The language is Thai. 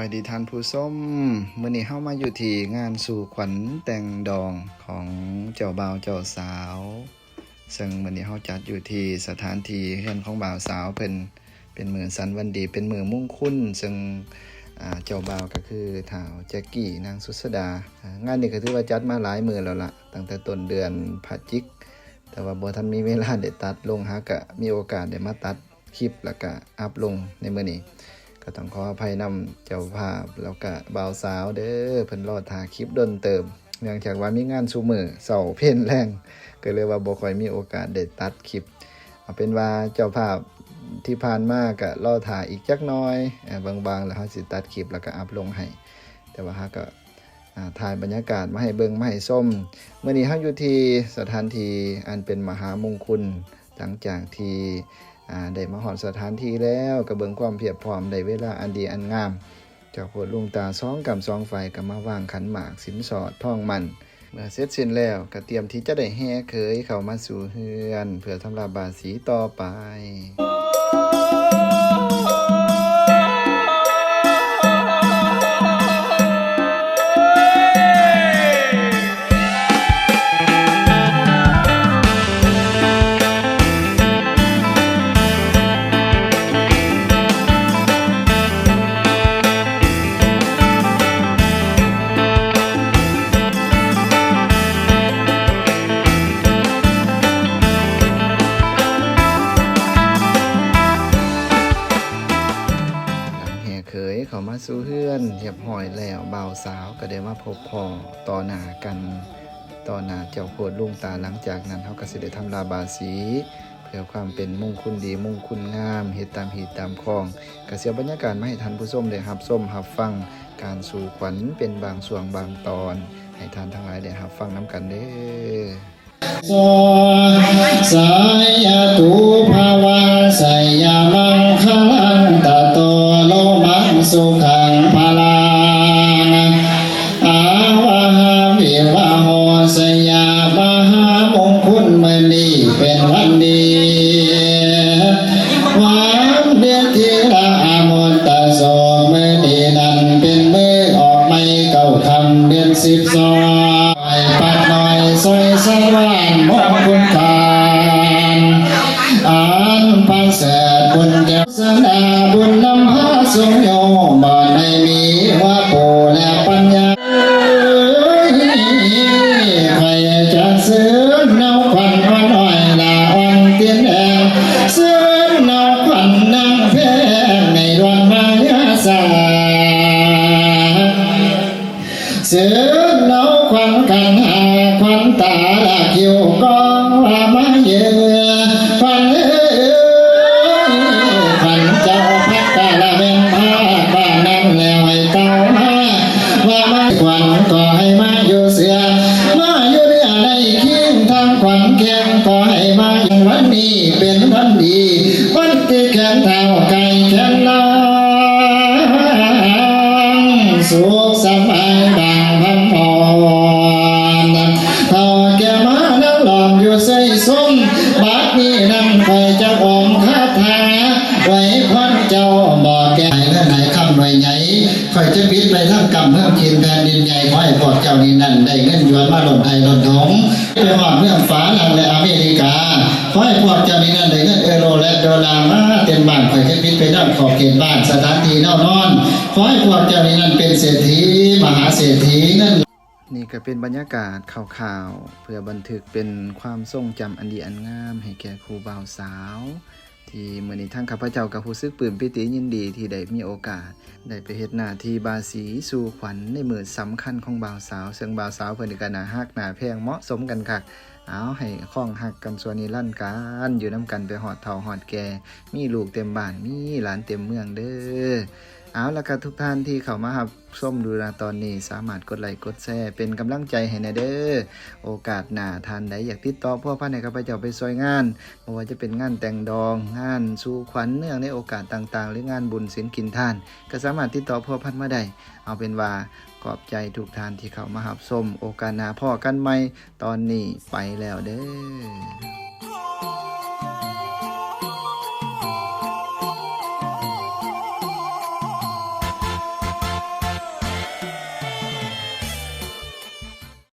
บายดีท่านผู้ชมมื้อนี้เฮามาอยู่ที่งานสู่ขวัญแต่งดองของเจ้าบ่าวเจ้าสาวซึ่งมื้อนี้เฮาจัดอยู่ที่สถานที่เฮือนของบ่าวสาวเป็นมื้อสันวันดีเป็นมื้อมงคลซึ่งเจ้าบ่าวก็คือท้าวแจ็กกี้นางสุสดางานนี้ก็ถือว่าจัดมาหลายมื้อแล้วล่ะตั้งแต่ต้นเดือนพฤศจิกแต่ว่าบ่ทันมีเวลาได้ตัดลงหาก็มีโอกาสได้มาตัดคลิปแล้วก็อัพลงในมื้อนี้ก็ต้องขออภัยนำเจ้าภาพแล้วก็บ่าวสาวเด้อเพิ่นรอถ่ายคลิปดนเติมเนื่องจากว่ามีงานซุมื้อเช้าเพ็ญแรงก็เลยว่าบ่ค่อยมีโอกาสได้ตัดคลิปเอาเป็นว่าเจ้าภาพที่ผ่านมาก็รอถ่ายอีกจักหน่อยบางๆแล้วเฮาสิตัดคลิปแล้วก็อัพลงให้แต่ว่าเฮาก็ถ่ายบรรยากาศมาให้เบิ่งมาให้ชมมื้อนี้เฮาอยู่ที่สถานที่อันเป็นมหามงคลหลังจากที่ได้มาหอดสถานที่แล้วก็เบิ่งความเพียบพร้อมได้เวลาอันดีอันงามเจ้าโพดลุงตา2 กำ 2 ไฟก็มาวางขันหมากสินสอดทองมันเมื่อเสร็จสิ้นแล้วก็เตรียมที่จะได้แห่เคยเข้ามาสู่เฮือนเพื่อทำลาบาสีต่อไปเข้ามาสู่เฮือนเรียบร้อยแล้วบ่าวสาวก็ได้มาพบพ่อต่อหน้ากันต่อหน้าเจ้าโพดลุงตาหลังจากนั้นเฮาก็สิได้ทำลาบาสีเพื่อความเป็นมงคลดีมงคลงามเฮ็ดตามหีตามคองก็เสียบรรยากาศมาให้ท่านผู้ชมได้รับชมรับฟังการสู่ขวัญเป็นบางช่วงบางตอนให้ท่านทั้งหลายได้รับฟังนํกันเด้อสายตุภาวะสยามังคลังตะโตโลมังสุขังพลาอาวะหาวิวะโหสยามหามงคลมณีเป็นวันดีวันเดือนที่ละอามนตะโสมณีนั้นเป็นมือออกไม่เก่าคำเดือน12ปัดหน่อยซอยสวรรค์มงคลทานอันพันแสนบุญแก้วสนาบุญนำพาสมโยมาในมีว่าปู่และปัญญาใครจะซื้อเนาขวัญมาหน่อยลาอ่อนเตียนแดงซื้อเนาขวัญนางแพงในดวงมายาสาซื้อเนาขวัญกันหาขวัญตาละคิวกองว่ามาเยือขวัญขวัญเจ้าพักกาละเป็นพาบ้านนั้นแล้วให้เต้ามาว่ามาขวัญก็ให้มาอยู่เสือมาอยู่เนื้อในคิงทางขวัญแข็งก็ให้มาอย่างวันนี้เป็นวันดีวันที่แข็งเท้าไก่แข็งลางสุขสบายดังพันพรเท่าแก่มานั่งหลอมอยู่ใส่ส้มบาดนี้นั่งคอยจะองคาถาไว้ควันเจ้าบอกแก่เงื่อนไหนคำหน่วยใหญ่คอยจะพิษไปทั้งกำเพื่อกินแผ่นดินใหญ่คอยปลอดเจ้านี้นั่นได้เงินยวนมาหล่นไทยหล่นถงไปหอดเมืองฟ้าหลังและอเมริกาคอยปลอดเจ้านี้นั่นได้เงินเอโรและดอลลาร์มาเต็มบ้านคอยจะพิษไปด้านขอบเขตบ้านสถานที่นอนคอยปลอดเจ้านี้นั่นเป็นเศรษฐีมหาเศรษฐีเงินนี่ก็เป็นบรรยากาศข่าวๆเพื่อบันทึกเป็นความทรงจำอันดีอันงามให้แก่ครูบ่าวสาวที่มื้อนี้ทั้งข้าพเจ้ากับผู้ซึกปลื้มปิติยินดีที่ได้มีโอกาสได้ไปเฮ็ดหน้าที่บาสีสู่ขวัญในมื้อสำคัญของบ่าวสาวซึ่งบ่าวสาวเพิ่นก็น่าฮักน่าแพงเหมาะสมกันคักเอาให้คล้องฮักกันส่วนนิรันดร์กันอยู่นํกันไปฮอดเฒ่าฮอดแก่มีลูกเต็มบ้านมีหลานเต็มเมืองเด้อเอาละครับทุกท่านที่เข้ามารับชมดูนะตอนนี้สามารถกดไลค์กดแชร์เป็นกำลังใจให้แน่เด้อโอกาสหน้าท่านใดอยากติดต่อพวกพันให้ข้าพเจ้าไปช่วยงานไม่ว่าจะเป็นงานแต่งดองงานสู่ขวัญเนื่องในโอกาสต่างๆหรืองานบุญศีลกินทานก็สามารถติดต่อพวกพันมาได้เอาเป็นว่าขอบใจทุกท่านที่เข้ามารับชมโอกาสหน้าพ่อกันใหม่ตอนนี้ไปแล้วเด้อ